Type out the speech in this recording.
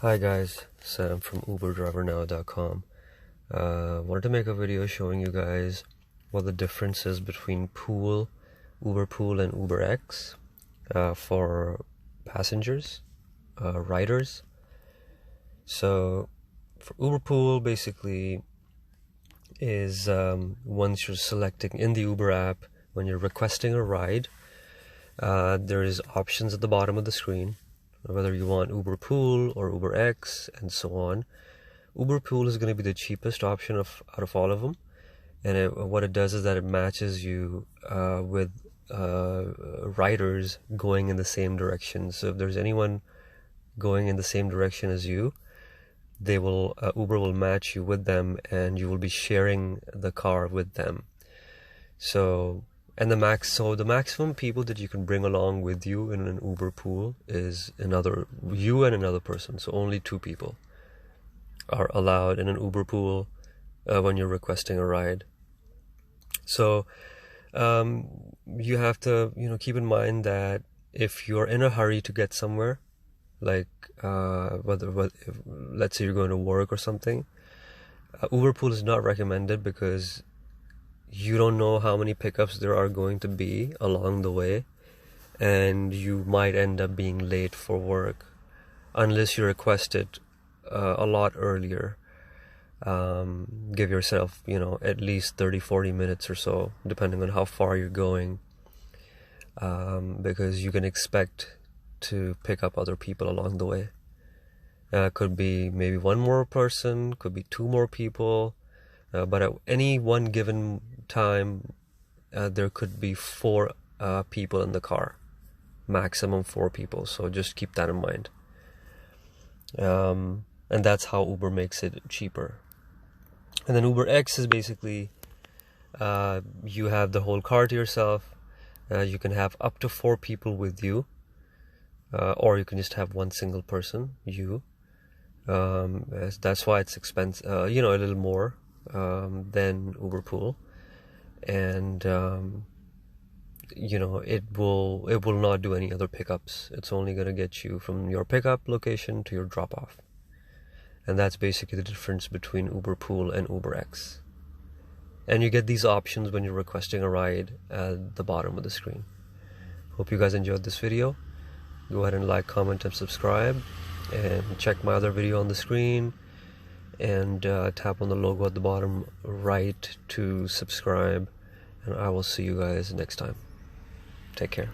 Hi guys, Sam from UberDriverNow.com. Wanted to make a video showing you guys what the difference is between UberPool and UberX for passengers, riders. So for UberPool basically is once you're selecting in the Uber app, when you're requesting a ride, there is options at the bottom of the screen, whether you want UberPool or UberX and so on. UberPool is going to be the cheapest option out of all of them, and what it does is that it matches you with riders going in the same direction. So if there's anyone going in the same direction as you, they will Uber will match you with them, and you will be sharing the car with them. So the maximum people that you can bring along with you in an Uber pool is you and another person. So only 2 people are allowed in an Uber pool when you're requesting a ride. So you have to keep in mind that if you're in a hurry to get somewhere, like let's say you're going to work or something, Uber pool is not recommended because you don't know how many pickups there are going to be along the way, and you might end up being late for work unless you request it a lot earlier. Give yourself at least 30-40 minutes or so, depending on how far you're going, because you can expect to pick up other people along the way. Could be maybe 1 more person, could be 2 more people, but at any one given time there could be 4 people in the car, maximum 4 people. So just keep that in mind, and that's how Uber makes it cheaper. And then UberX is basically you have the whole car to yourself. You can have up to 4 people with you, or you can just have 1 single person, you. That's why it's expensive, a little more than UberPool, and it will not do any other pickups. It's only going to get you from your pickup location to your drop off, and that's basically the difference between UberPool and UberX. And you get these options when you're requesting a ride at the bottom of the screen. Hope you guys enjoyed this video. Go ahead and like, comment, and subscribe, and check my other video on the screen, and tap on the logo at the bottom right to subscribe, and I will see you guys next time. Take care.